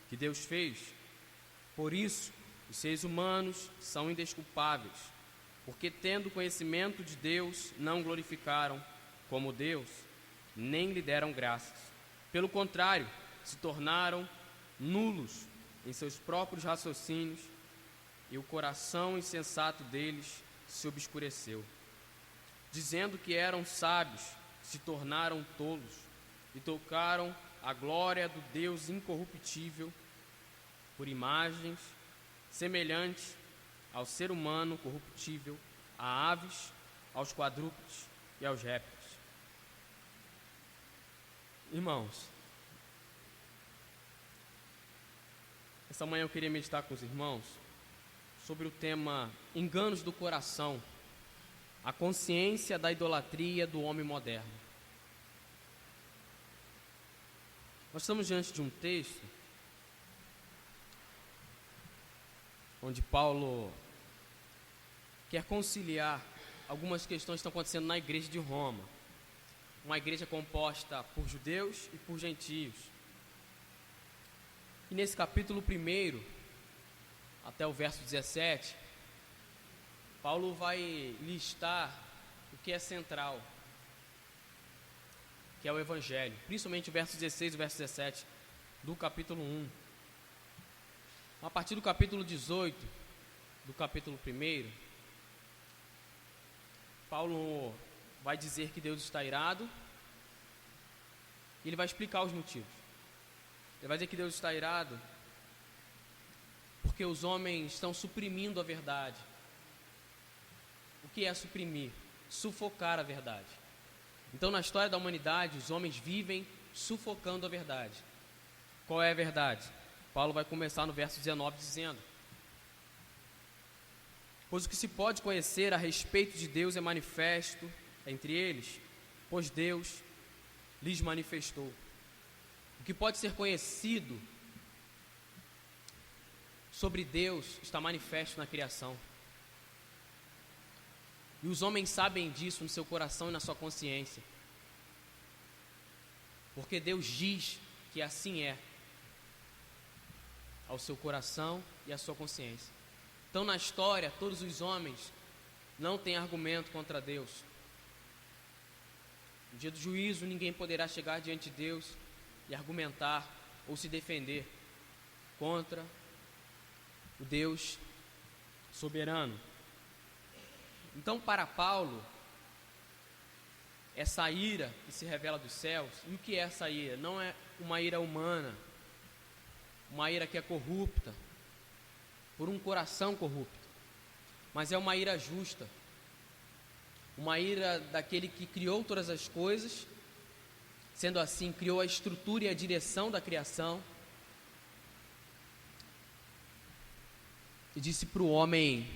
que Deus fez. Por isso, os seres humanos são indesculpáveis, porque tendo conhecimento de Deus, não glorificaram como Deus, nem lhe deram graças. Pelo contrário, se tornaram nulos em seus próprios raciocínios, e o coração insensato deles se obscureceu. Dizendo que eram sábios, se tornaram tolos, e trocaram a glória do Deus incorruptível por imagens semelhantes ao ser humano corruptível, a aves, aos quadrúpedes e aos répteis. Irmãos, essa manhã eu queria meditar com os irmãos sobre o tema enganos do coração, a consciência da idolatria do homem moderno. Nós estamos diante de um texto onde Paulo quer conciliar algumas questões que estão acontecendo na igreja de Roma, uma igreja composta por judeus e por gentios. E nesse capítulo 1, até o verso 17, Paulo vai listar o que é central, que é o Evangelho, principalmente o verso 16 e o verso 17 do capítulo 1. A partir do capítulo 18, do capítulo 1, Paulo vai dizer que Deus está irado, e ele vai explicar os motivos. Ele vai dizer que Deus está irado porque os homens estão suprimindo a verdade. O que é suprimir? Sufocar a verdade. Então, na história da humanidade, os homens vivem sufocando a verdade. Qual é a verdade? Paulo vai começar no verso 19 dizendo: pois o que se pode conhecer a respeito de Deus é manifesto entre eles, pois Deus lhes manifestou. O que pode ser conhecido sobre Deus está manifesto na criação. E os homens sabem disso no seu coração e na sua consciência, porque Deus diz que assim é, ao seu coração e à sua consciência. Então, na história, todos os homens não têm argumento contra Deus. No dia do juízo, ninguém poderá chegar diante de Deus e argumentar ou se defender contra o Deus soberano. Então, para Paulo, essa ira que se revela dos céus, e o que é essa ira? Não é uma ira humana, uma ira que é corrupta, por um coração corrupto, mas é uma ira justa, uma ira daquele que criou todas as coisas, sendo assim, criou a estrutura e a direção da criação, e disse para o homem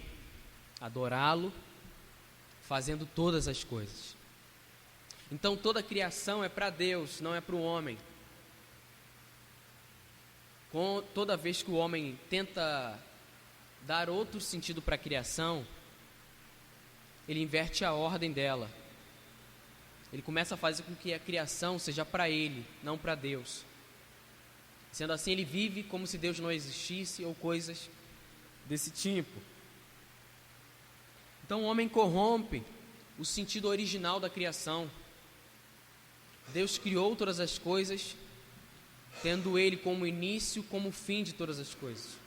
adorá-lo, fazendo todas as coisas. Então toda a criação é para Deus, não é para o homem. Toda vez que o homem tenta dar outro sentido para a criação, ele inverte a ordem dela. Ele começa a fazer com que a criação seja para ele, não para Deus. Sendo assim, ele vive como se Deus não existisse ou coisas desse tipo. Então o homem corrompe o sentido original da criação. Deus criou todas as coisas, tendo ele como início, como fim de todas as coisas.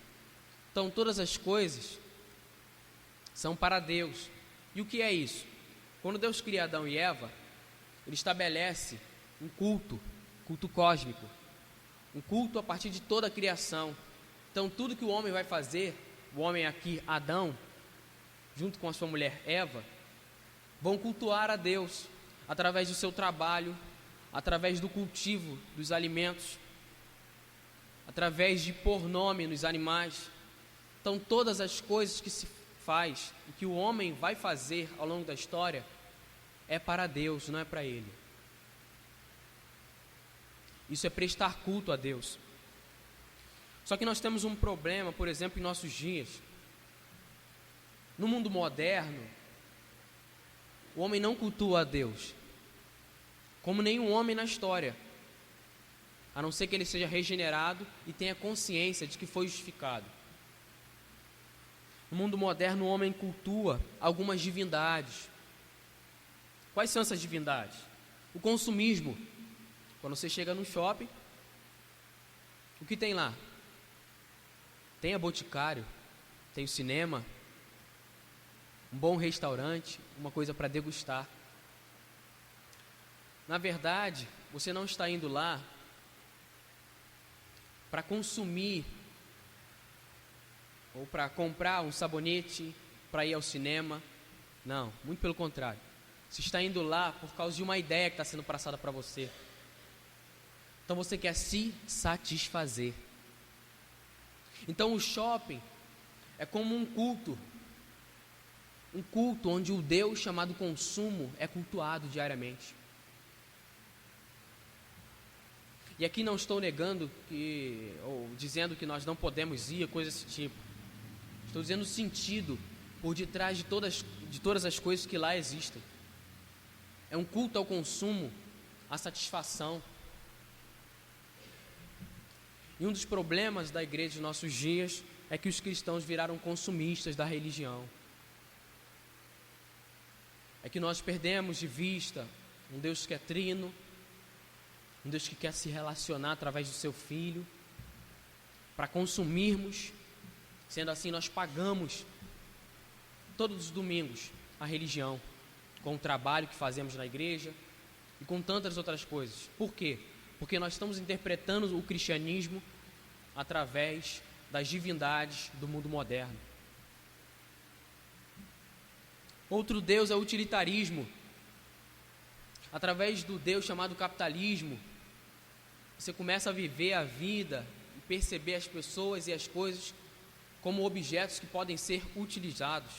Então todas as coisas são para Deus. E o que é isso? Quando Deus cria Adão e Eva, ele estabelece um culto cósmico, um culto a partir de toda a criação. Então tudo que o homem vai fazer, o homem aqui, Adão, junto com a sua mulher Eva, vão cultuar a Deus através do seu trabalho, através do cultivo dos alimentos, através de pôr nome nos animais. Então todas as coisas que se faz e que o homem vai fazer ao longo da história é para Deus, não é para ele. Isso é prestar culto a Deus. Só que nós temos um problema, por exemplo, em nossos dias. No mundo moderno, o homem não cultua a Deus, como nenhum homem na história. a não ser que ele seja regenerado e tenha consciência de que foi justificado. No mundo moderno, o homem cultua algumas divindades. Quais são essas divindades? O consumismo. Quando você chega no shopping, o que tem lá? Tem a Boticário, tem o cinema, um bom restaurante, uma coisa para degustar. Na verdade, você não está indo lá para consumir ou para comprar um sabonete para ir ao cinema. Não, muito pelo contrário. Você está indo lá por causa de uma ideia que está sendo passada para você. Então você quer se satisfazer. Então o shopping é como um culto onde o Deus chamado consumo é cultuado diariamente. E aqui não estou negando ou dizendo que nós não podemos ir, coisa desse tipo. Estou dizendo o sentido por detrás de todas as coisas que lá existem. É um culto ao consumo, à satisfação. E um dos problemas da igreja de nossos dias é que os cristãos viraram consumistas da religião. É que nós perdemos de vista um Deus que é trino, um Deus que quer se relacionar através do seu Filho, para consumirmos. Sendo assim, nós pagamos todos os domingos a religião, com o trabalho que fazemos na igreja e com tantas outras coisas. Por quê? Porque nós estamos interpretando o cristianismo através das divindades do mundo moderno. Outro Deus é o utilitarismo. Através do Deus chamado capitalismo, você começa a viver a vida e perceber as pessoas e as coisas como objetos que podem ser utilizados.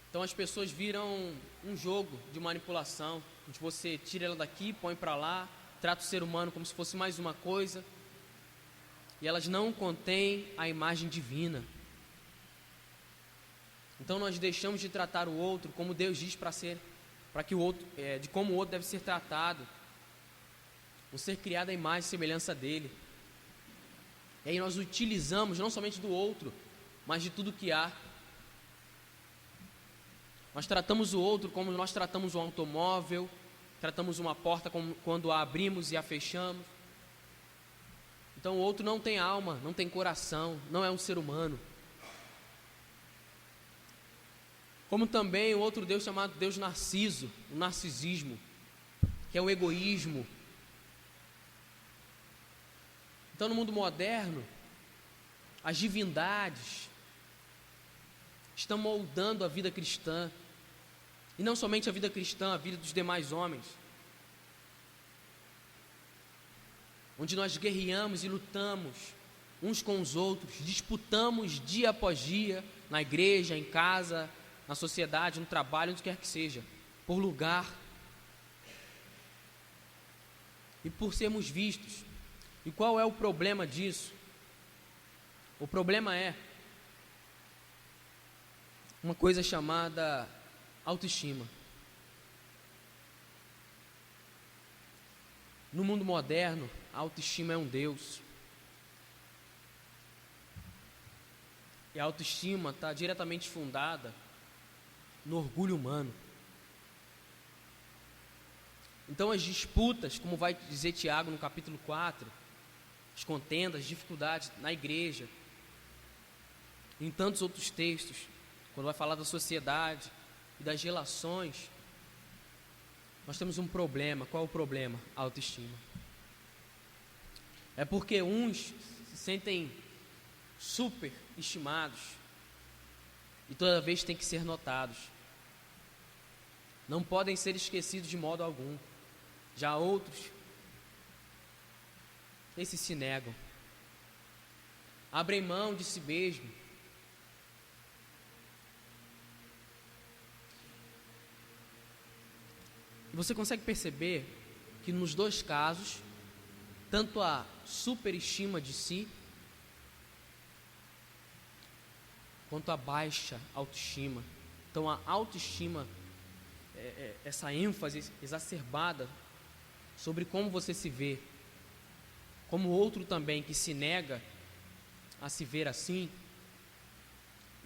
Então as pessoas viram um jogo de manipulação, onde você tira ela daqui, põe para lá, trata o ser humano como se fosse mais uma coisa, e elas não contêm a imagem divina. Então nós deixamos de tratar o outro como Deus diz para que o outro, de como o outro deve ser tratado, um ser criado à imagem e semelhança dele. E aí nós utilizamos não somente do outro, mas de tudo que há. Nós tratamos o outro como nós tratamos um automóvel, tratamos uma porta como quando a abrimos e a fechamos. Então o outro não tem alma, não tem coração, não é um ser humano. Como também o outro Deus chamado Deus Narciso, o narcisismo, que é o egoísmo. Então no mundo moderno, as divindades estão moldando a vida cristã. E não somente a vida cristã, a vida dos demais homens. Onde nós guerreamos e lutamos uns com os outros, disputamos dia após dia, na igreja, em casa, na sociedade, no trabalho, onde quer que seja, por lugar e por sermos vistos. E qual é o problema disso? O problema é uma coisa chamada autoestima. No mundo moderno, a autoestima é um Deus. E a autoestima está diretamente fundada no orgulho humano. Então as disputas, como vai dizer Tiago no capítulo 4, as contendas, as dificuldades na igreja, em tantos outros textos, quando vai falar da sociedade e das relações, nós temos um problema. Qual é o problema? A autoestima. É porque uns se sentem super estimados e toda vez têm que ser notados. Não podem ser esquecidos de modo algum. Já outros, esses se negam. Abrem mão de si mesmo. E você consegue perceber que nos dois casos, tanto a superestima de si, quanto a baixa autoestima. Então a autoestima, essa ênfase exacerbada sobre como você se vê, como outro também que se nega a se ver assim,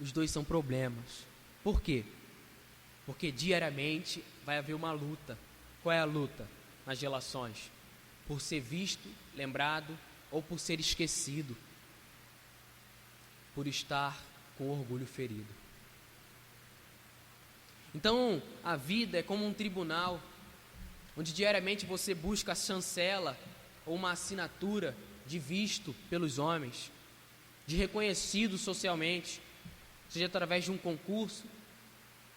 os dois são problemas. Por quê? Porque diariamente vai haver uma luta. Qual é a luta nas relações? Por ser visto, lembrado ou por ser esquecido, por estar com orgulho ferido. Então, a vida é como um tribunal, onde diariamente você busca a chancela ou uma assinatura de visto pelos homens, de reconhecido socialmente, seja através de um concurso,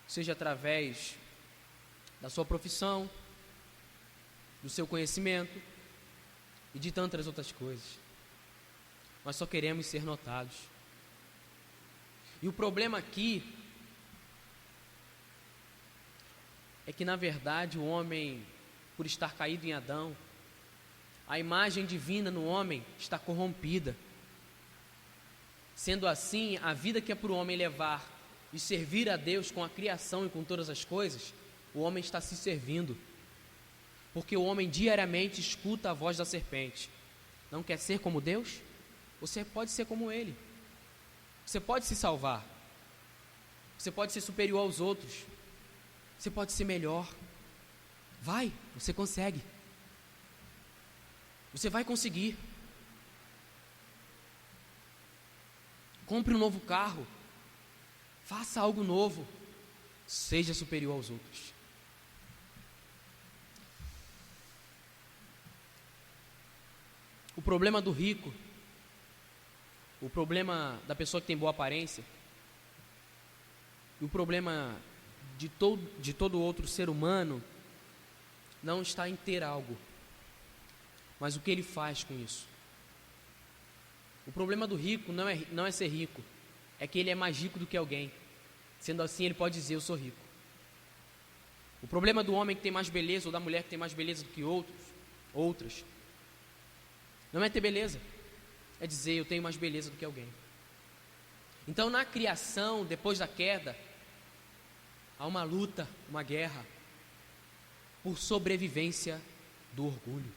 seja através da sua profissão, do seu conhecimento e de tantas outras coisas. Nós só queremos ser notados. E o problema aqui é que, na verdade, o homem, por estar caído em Adão, a imagem divina no homem está corrompida. Sendo assim, a vida que é para o homem levar e servir a Deus com a criação e com todas as coisas, o homem está se servindo. Porque o homem diariamente escuta a voz da serpente. Não quer ser como Deus? Você pode ser como Ele. Você pode se salvar. Você pode ser superior aos outros. Você pode ser melhor. Vai, você consegue. Você vai conseguir. Compre um novo carro. Faça algo novo. Seja superior aos outros. O problema do rico, o problema da pessoa que tem boa aparência, e o problema de todo outro ser humano não está em ter algo, mas o que ele faz com isso. O problema do rico não é ser rico, é que ele é mais rico do que alguém. Sendo assim, ele pode dizer: eu sou rico. O problema do homem que tem mais beleza, ou da mulher que tem mais beleza do que outras, não é ter beleza, é dizer: eu tenho mais beleza do que alguém. Então, na criação, depois da queda, há uma luta, uma guerra por sobrevivência do orgulho.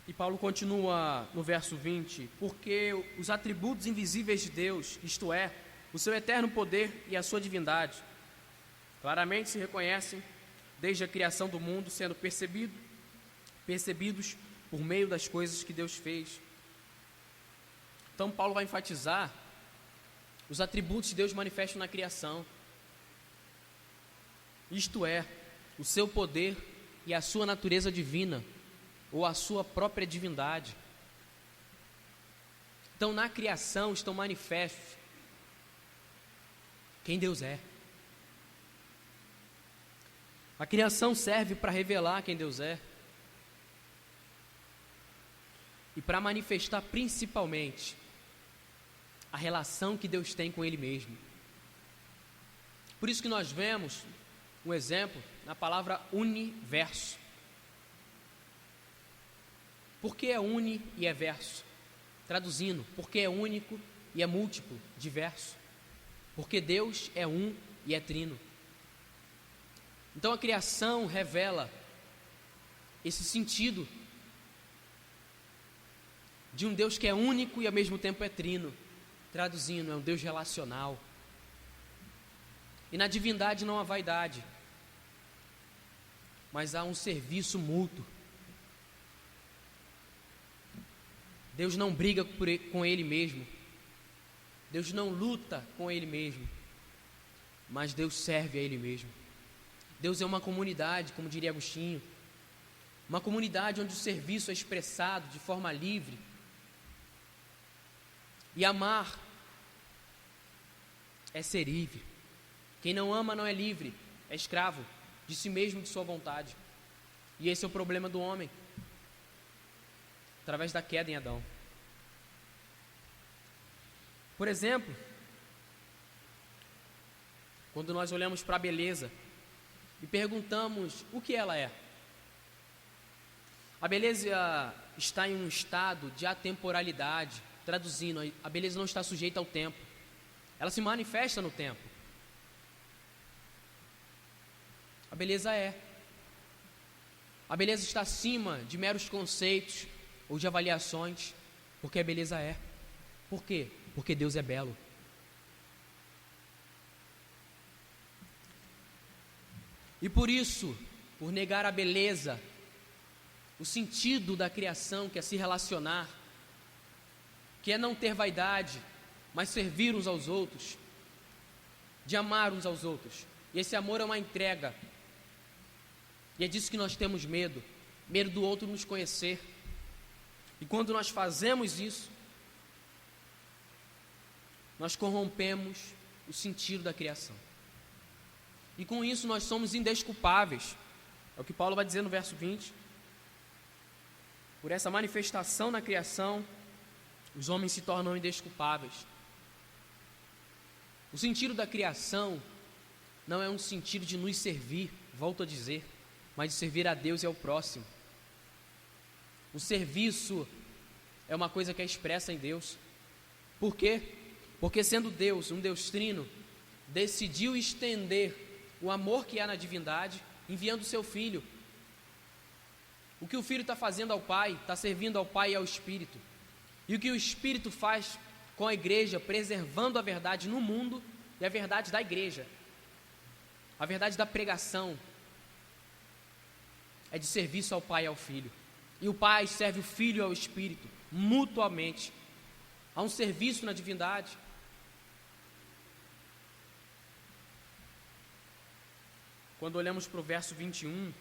E Paulo continua no verso 20: porque os atributos invisíveis de Deus, isto é, o seu eterno poder e a sua divindade, claramente se reconhecem desde a criação do mundo, sendo percebidos por meio das coisas que Deus fez. Então Paulo vai enfatizar os atributos de Deus manifestos na criação, isto é, o seu poder e a sua natureza divina, ou a sua própria divindade. Então, na criação estão manifestos quem Deus é. A criação serve para revelar quem Deus é e para manifestar principalmente a relação que Deus tem com Ele mesmo. Por isso que nós vemos um exemplo na palavra universo. Por que é uni e é verso? Traduzindo, porque é único e é múltiplo, diverso. Porque Deus é um e é trino. Então a criação revela esse sentido de um Deus que é único e ao mesmo tempo é trino. Traduzindo, é um Deus relacional. E na divindade não há vaidade, mas há um serviço mútuo. Deus não briga com Ele mesmo. Deus não luta com Ele mesmo, mas Deus serve a Ele mesmo. Deus é uma comunidade, como diria Agostinho, uma comunidade onde o serviço é expressado de forma livre. E amar é ser livre. Quem não ama não é livre, é escravo de si mesmo e de sua vontade. E esse é o problema do homem, através da queda em Adão. Por exemplo, quando nós olhamos para a beleza e perguntamos o que ela é. A beleza está em um estado de atemporalidade. Traduzindo, a beleza não está sujeita ao tempo. Ela se manifesta no tempo. A beleza é. A beleza está acima de meros conceitos ou de avaliações, porque a beleza é. Por quê? Porque Deus é belo. E por isso, por negar a beleza, o sentido da criação, que é se relacionar, que é não ter vaidade, mas servir uns aos outros, de amar uns aos outros. E esse amor é uma entrega. E é disso que nós temos medo, medo do outro nos conhecer. E quando nós fazemos isso, nós corrompemos o sentido da criação. E com isso nós somos indesculpáveis. É o que Paulo vai dizer no verso 20. Por essa manifestação na criação, os homens se tornam indesculpáveis. O sentido da criação não é um sentido de nos servir, volto a dizer, mas de servir a Deus e ao próximo. O serviço é uma coisa que é expressa em Deus. Por quê? Porque sendo Deus, um Deus trino, decidiu estender o amor que há na divindade, enviando o seu Filho. O que o Filho está fazendo ao Pai, está servindo ao Pai e ao Espírito. E o que o Espírito faz com a igreja, preservando a verdade no mundo e a verdade da igreja, a verdade da pregação, é de serviço ao Pai e ao Filho. E o Pai serve o Filho e ao Espírito, mutuamente. Há um serviço na divindade. Quando olhamos para o verso 21,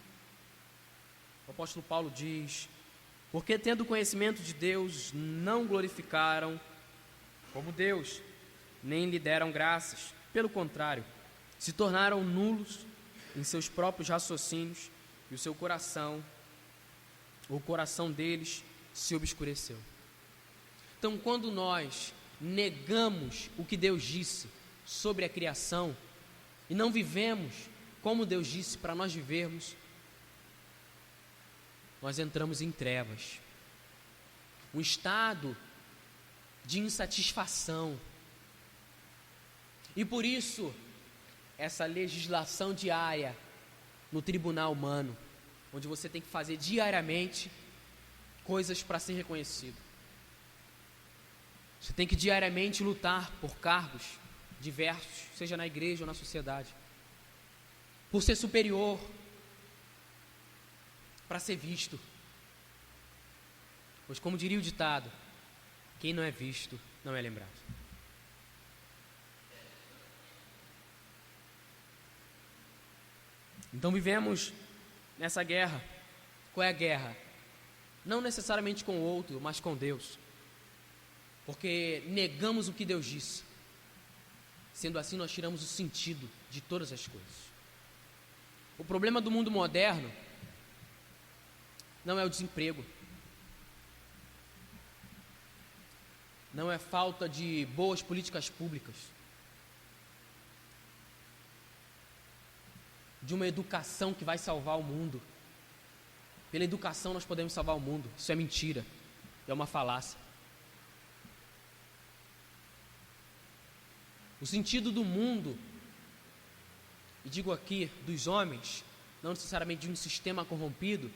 o apóstolo Paulo diz: porque tendo conhecimento de Deus, não glorificaram como Deus, nem lhe deram graças. Pelo contrário, se tornaram nulos em seus próprios raciocínios, e o seu coração, o coração deles, se obscureceu. Então, quando nós negamos o que Deus disse sobre a criação, e não vivemos como Deus disse para nós vivermos, nós entramos em trevas, um estado de insatisfação. E por isso, essa legislação diária no tribunal humano, onde você tem que fazer diariamente coisas para ser reconhecido. Você tem que diariamente lutar por cargos diversos, seja na igreja ou na sociedade, por ser superior, para ser visto. Pois, como diria o ditado, quem não é visto não é lembrado. Então vivemos nessa guerra. Qual é a guerra? Não necessariamente com o outro, mas com Deus. Porque negamos o que Deus disse. Sendo assim, nós tiramos o sentido de todas as coisas. O problema do mundo moderno não é o desemprego, não é falta de boas políticas públicas, de uma educação que vai salvar o mundo. Pela educação nós podemos salvar o mundo. Isso é mentira, é uma falácia. O sentido do mundo, e digo aqui dos homens, não necessariamente de um sistema corrompido,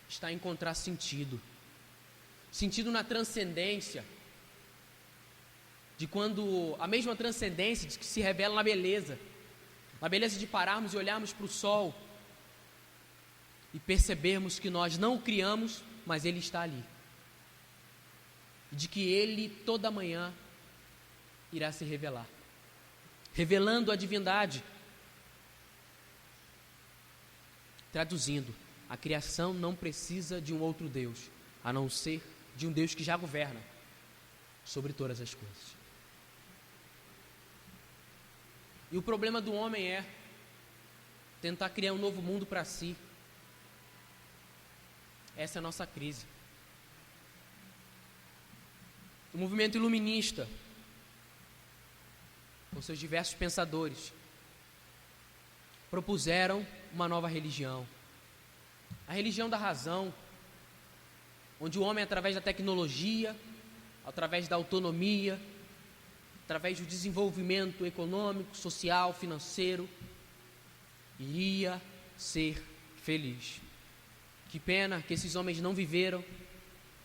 está em encontrar sentido. Sentido na transcendência, de quando a mesma transcendência que se revela na beleza de pararmos e olharmos para o sol e percebermos que nós não o criamos, mas ele está ali. E de que ele toda manhã irá se revelar, revelando a divindade. Traduzindo, a criação não precisa de um outro Deus, a não ser de um Deus que já governa sobre todas as coisas. E o problema do homem é tentar criar um novo mundo para si. Essa é a nossa crise. O movimento iluminista, com seus diversos pensadores, propuseram uma nova religião, a religião da razão, onde o homem, através da tecnologia, através da autonomia, através do desenvolvimento econômico, social, financeiro, iria ser feliz. Que pena que esses homens não viveram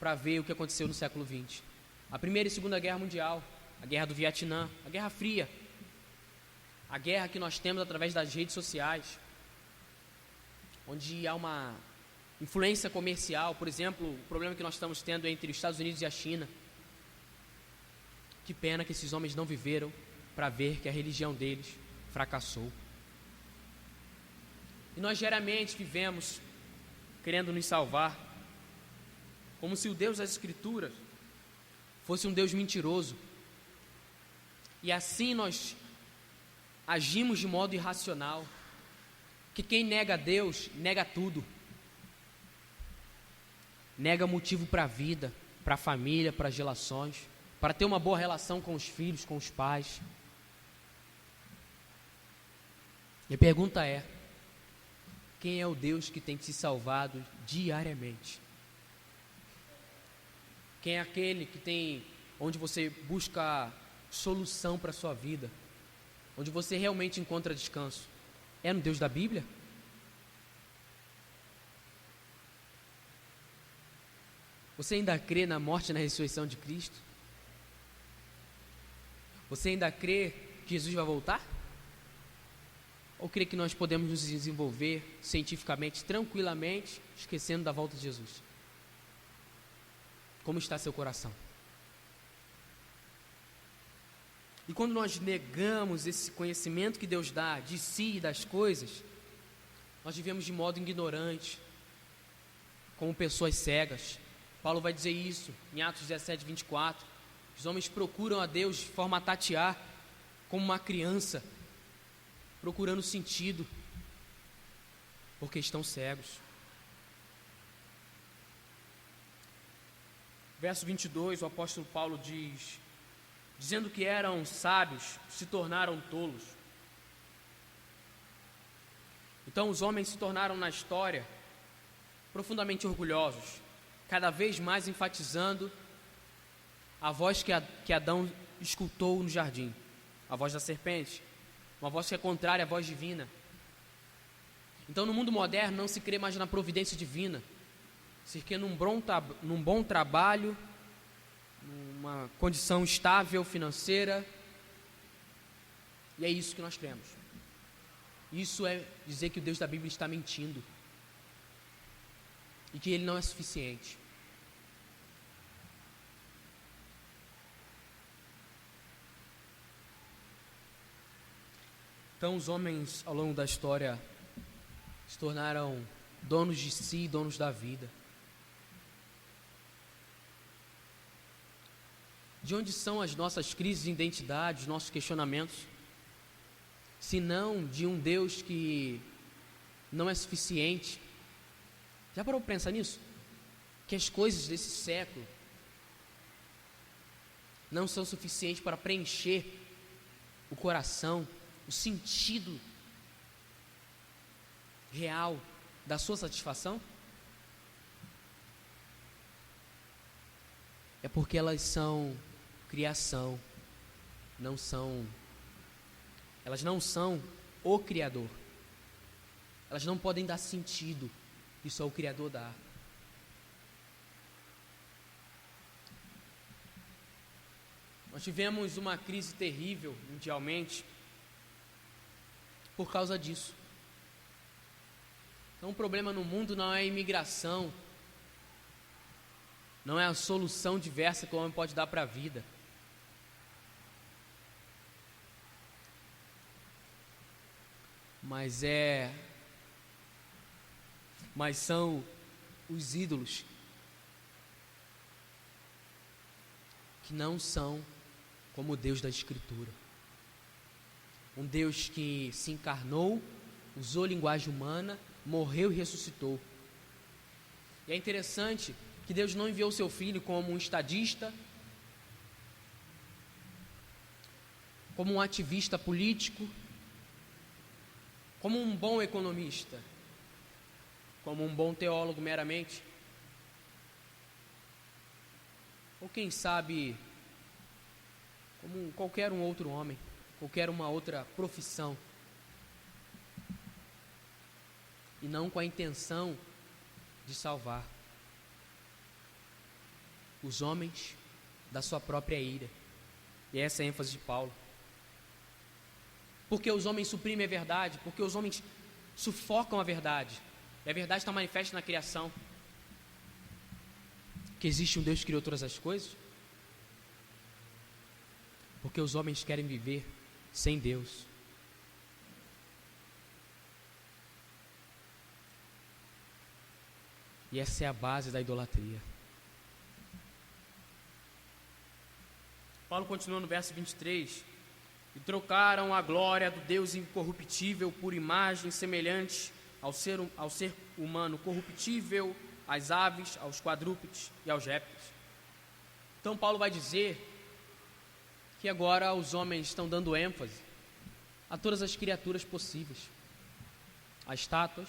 para ver o que aconteceu no século XX. A Primeira e Segunda Guerra Mundial, a Guerra do Vietnã, a Guerra Fria, a guerra que nós temos através das redes sociais, onde há uma influência comercial, por exemplo, o problema que nós estamos tendo entre os Estados Unidos e a China. Que pena que esses homens não viveram para ver que a religião deles fracassou. E nós diariamente vivemos querendo nos salvar, como se o Deus das Escrituras fosse um Deus mentiroso. E assim nós agimos de modo irracional, que quem nega a Deus, nega tudo. Nega motivo para a vida, para a família, para as relações, para ter uma boa relação com os filhos, com os pais. E a pergunta é: quem é o Deus que tem te salvado diariamente? Quem é aquele que tem, onde você busca solução para a sua vida, onde você realmente encontra descanso? É no Deus da Bíblia? Você ainda crê na morte e na ressurreição de Cristo? Você ainda crê que Jesus vai voltar? Ou crê que nós podemos nos desenvolver cientificamente, tranquilamente, esquecendo da volta de Jesus? Como está seu coração? E quando nós negamos esse conhecimento que Deus dá de si e das coisas, nós vivemos de modo ignorante, como pessoas cegas. Paulo vai dizer isso em Atos 17, 24. Os homens procuram a Deus de forma a tatear, como uma criança, procurando sentido, porque estão cegos. Verso 22, o apóstolo Paulo diz: dizendo que eram sábios, se tornaram tolos. Então os homens se tornaram na história profundamente orgulhosos, cada vez mais enfatizando a voz que Adão escutou no jardim, a voz da serpente, uma voz que é contrária à voz divina. Então no mundo moderno não se crê mais na providência divina, se crê num bom trabalho, numa condição estável financeira, e é isso que nós cremos. Isso é dizer que o Deus da Bíblia está mentindo e que Ele não é suficiente. Então os homens ao longo da história se tornaram donos de si, donos da vida. De onde são as nossas crises de identidade, os nossos questionamentos? Se não de um Deus que não é suficiente. Já parou para pensar nisso? Que as coisas desse século não são suficientes para preencher o coração, o sentido real da sua satisfação? É porque elas são criação, elas não são o Criador. Elas não podem dar sentido que só o Criador dá. Nós tivemos uma crise terrível mundialmente por causa disso. Então o problema no mundo não é a imigração, não é a solução diversa que o homem pode dar para a vida. Mas são os ídolos que não são como o Deus da Escritura. Um Deus que se encarnou, usou linguagem humana, morreu e ressuscitou. E é interessante que Deus não enviou seu Filho como um estadista, como um ativista político, como um bom economista, como um bom teólogo meramente, ou quem sabe como qualquer um outro homem, qualquer uma outra profissão. e não com a intenção de salvar. Os homens da sua própria ira. E essa é a ênfase de Paulo. Porque os homens suprimem a verdade, porque os homens sufocam a verdade. E a verdade está manifesta na criação. Que existe um Deus que criou todas as coisas. Porque os homens querem viver sem Deus. E essa é a base da idolatria. Paulo continua no verso 23. E trocaram a glória do Deus incorruptível por imagens semelhantes ao ser humano corruptível, às aves, aos quadrúpedes e aos répteis. Então Paulo vai dizer que agora os homens estão dando ênfase a todas as criaturas possíveis, a estátuas,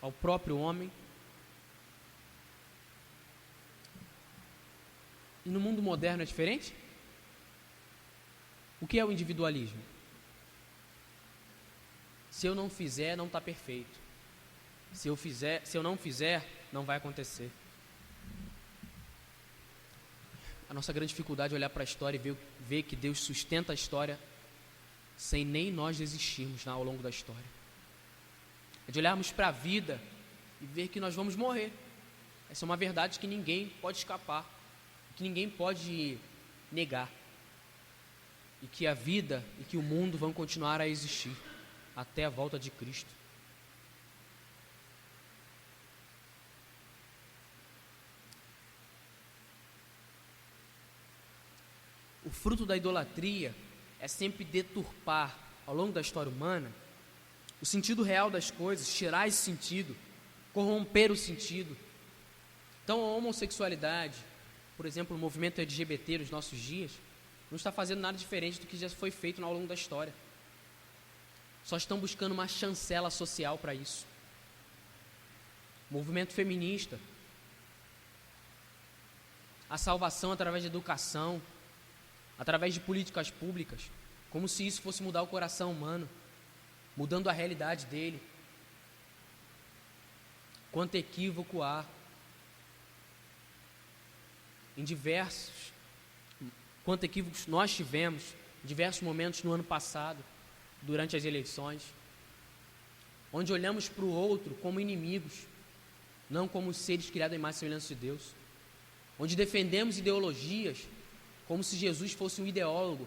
ao próprio homem. E no mundo moderno é diferente? O que é o individualismo? Se eu não fizer, não está perfeito. Se eu não fizer, não vai acontecer. A nossa grande dificuldade é olhar para a história e ver que Deus sustenta a história sem nem nós desistirmos ao longo da história. É de olharmos para a vida e ver que nós vamos morrer. Essa é uma verdade que ninguém pode escapar, que ninguém pode negar. E que a vida e que o mundo vão continuar a existir até a volta de Cristo. O fruto da idolatria é sempre deturpar, ao longo da história humana, o sentido real das coisas, tirar esse sentido, corromper o sentido. Então a homossexualidade, por exemplo, o movimento LGBT nos nossos dias, não está fazendo nada diferente do que já foi feito ao longo da história. Só estão buscando uma chancela social para isso. Movimento feminista, a salvação através de educação, através de políticas públicas, como se isso fosse mudar o coração humano, mudando a realidade dele. Quanto equívoco há em quanto equívocos nós tivemos em diversos momentos no ano passado, durante as eleições, onde olhamos para o outro como inimigos, não como seres criados em imagem e semelhança de Deus, onde defendemos ideologias como se Jesus fosse um ideólogo.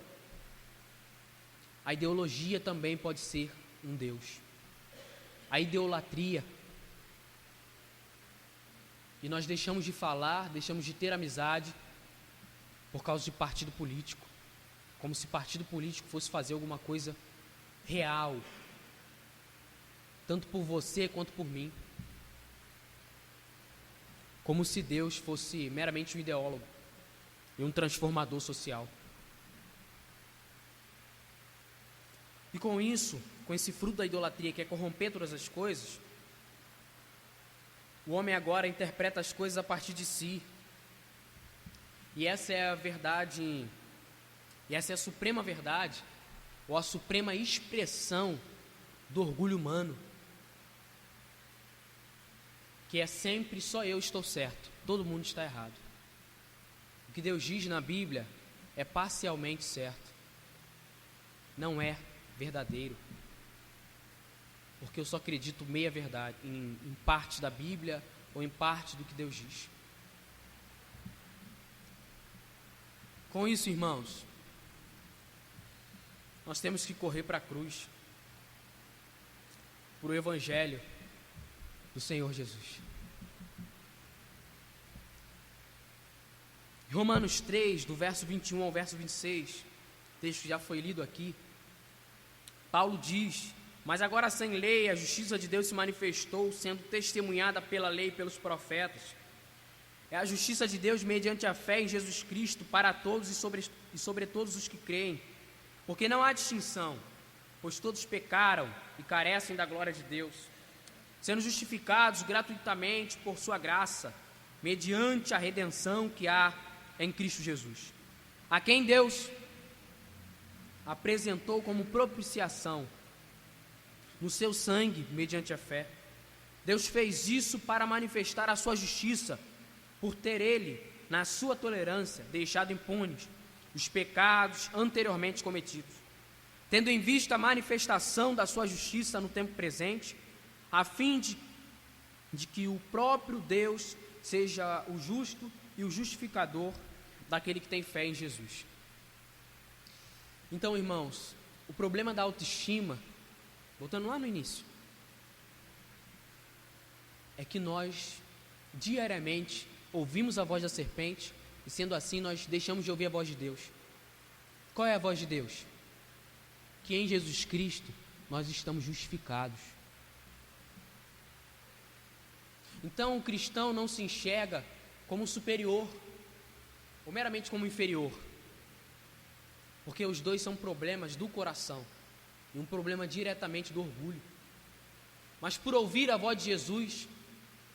A ideologia também pode ser um Deus. A idolatria. E nós deixamos de falar, deixamos de ter amizade por causa de partido político, como se partido político fosse fazer alguma coisa real, tanto por você quanto por mim, como se Deus fosse meramente um ideólogo e um transformador social. E com isso, com esse fruto da idolatria que é corromper todas as coisas, o homem agora interpreta as coisas a partir de si. E essa é a verdade, e essa é a suprema verdade, ou a suprema expressão do orgulho humano, que é sempre só eu estou certo, todo mundo está errado. O que Deus diz na Bíblia é parcialmente certo, não é verdadeiro, porque eu só acredito meia verdade, em parte da Bíblia ou em parte do que Deus diz. Com isso, irmãos, nós temos que correr para a cruz, para o Evangelho do Senhor Jesus. Romanos 3, do verso 21 ao verso 26, texto que já foi lido aqui, Paulo diz: mas agora sem lei a justiça de Deus se manifestou, sendo testemunhada pela lei e pelos profetas. É a justiça de Deus mediante a fé em Jesus Cristo para todos e sobre todos os que creem, porque não há distinção, pois todos pecaram e carecem da glória de Deus, sendo justificados gratuitamente por sua graça, mediante a redenção que há em Cristo Jesus, a quem Deus apresentou como propiciação no seu sangue mediante a fé, Deus fez isso para manifestar a sua justiça, por ter Ele, na sua tolerância, deixado impunes os pecados anteriormente cometidos, tendo em vista a manifestação da sua justiça no tempo presente, a fim de que o próprio Deus seja o justo e o justificador daquele que tem fé em Jesus. Então, irmãos, o problema da autoestima, voltando lá no início, é que nós diariamente ouvimos a voz da serpente e, sendo assim, nós deixamos de ouvir a voz de Deus. Qual é a voz de Deus? Que em Jesus Cristo nós estamos justificados. Então o cristão não se enxerga como superior ou meramente como inferior, porque os dois são problemas do coração e um problema diretamente do orgulho. Mas por ouvir a voz de Jesus,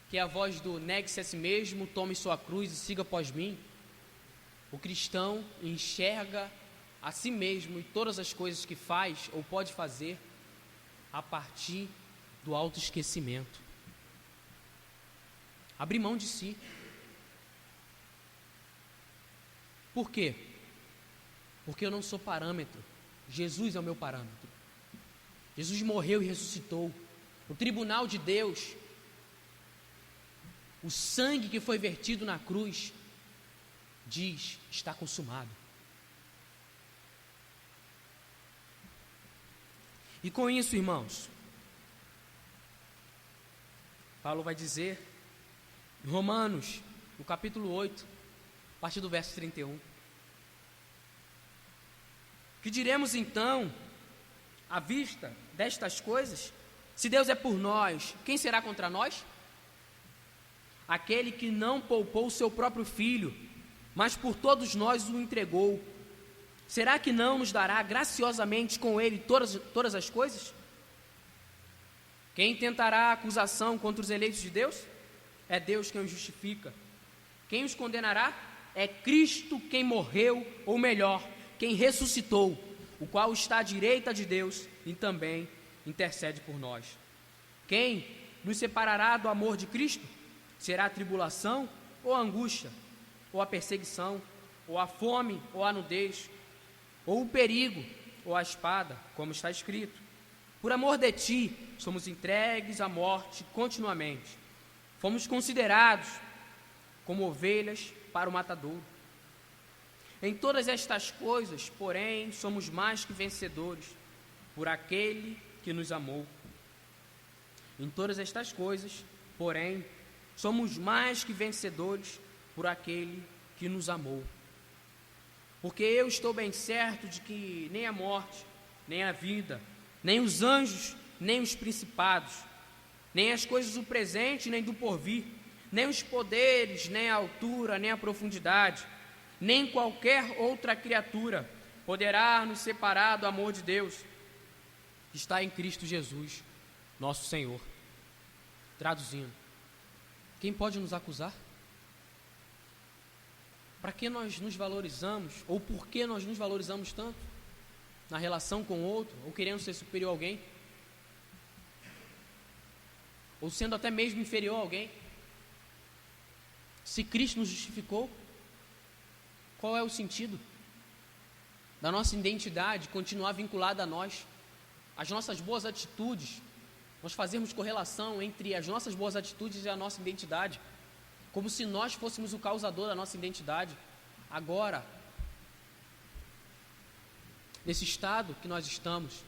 que é a voz do negue-se a si mesmo, tome sua cruz e siga após mim, o cristão enxerga a si mesmo e todas as coisas que faz ou pode fazer a partir do autoesquecimento. Abrir mão de si. Por quê? Porque eu não sou parâmetro. Jesus é o meu parâmetro. Jesus morreu e ressuscitou. O tribunal de Deus, o sangue que foi vertido na cruz, diz: está consumado. E com isso, irmãos, Paulo vai dizer em Romanos, no capítulo 8, a partir do verso 31. Que diremos então, à vista destas coisas? Se Deus é por nós, quem será contra nós? Aquele que não poupou o seu próprio filho, mas por todos nós o entregou, será que não nos dará graciosamente com ele todas as coisas? Quem tentará acusação contra os eleitos de Deus? É Deus quem os justifica. Quem os condenará? É Cristo quem morreu, ou melhor, quem ressuscitou, o qual está à direita de Deus e também intercede por nós. Quem nos separará do amor de Cristo? Será a tribulação ou a angústia, ou a perseguição, ou a fome, ou a nudez, ou o perigo, ou a espada, como está escrito: por amor de ti, somos entregues à morte continuamente. Fomos considerados como ovelhas para o matadouro. Em todas estas coisas, porém, somos mais que vencedores por aquele que nos amou. Em todas estas coisas, porém, somos mais que vencedores por aquele que nos amou. Porque eu estou bem certo de que nem a morte, nem a vida, nem os anjos, nem os principados, nem as coisas do presente, nem do porvir, nem os poderes, nem a altura, nem a profundidade, nem qualquer outra criatura poderá nos separar do amor de Deus, que está em Cristo Jesus, nosso Senhor. Traduzindo, quem pode nos acusar? Para que nós nos valorizamos, ou por que nós nos valorizamos tanto na relação com o outro, ou querendo ser superior a alguém, ou sendo até mesmo inferior a alguém? Se Cristo nos justificou, qual é o sentido da nossa identidade continuar vinculada a nós, as nossas boas atitudes, nós fazermos correlação entre as nossas boas atitudes e a nossa identidade, como se nós fôssemos o causador da nossa identidade? Agora, nesse estado que nós estamos,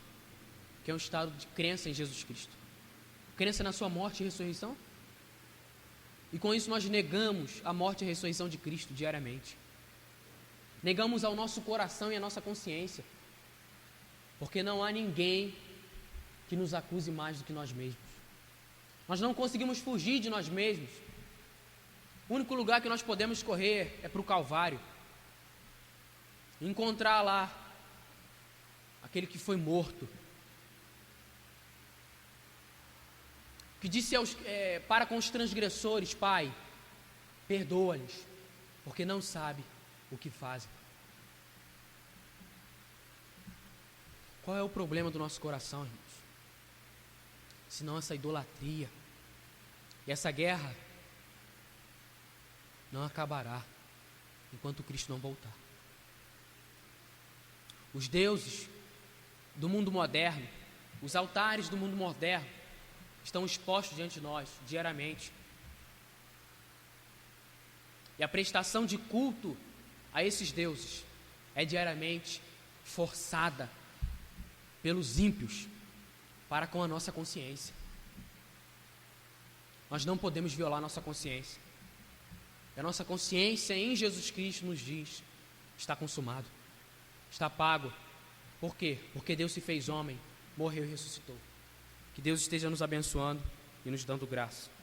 que é um estado de crença em Jesus Cristo, crença na sua morte e ressurreição, e com isso nós negamos a morte e a ressurreição de Cristo diariamente, negamos ao nosso coração e à nossa consciência, porque não há ninguém que nos acuse mais do que nós mesmos. Nós não conseguimos fugir de nós mesmos. O único lugar que nós podemos correr é para o Calvário, encontrar lá aquele que foi morto, que disse para com os transgressores: Pai, perdoa-lhes, porque não sabe o que fazem. Qual é o problema do nosso coração, irmãos? Senão essa idolatria, E essa guerra não acabará enquanto Cristo não voltar. Os deuses do mundo moderno, os altares do mundo moderno, estão expostos diante de nós diariamente. E a prestação de culto a esses deuses é diariamente forçada pelos ímpios para com a nossa consciência. Nós não podemos violar nossa consciência. E a nossa consciência em Jesus Cristo nos diz: está consumado, está pago. Por quê? Porque Deus se fez homem, morreu e ressuscitou. Que Deus esteja nos abençoando e nos dando graça.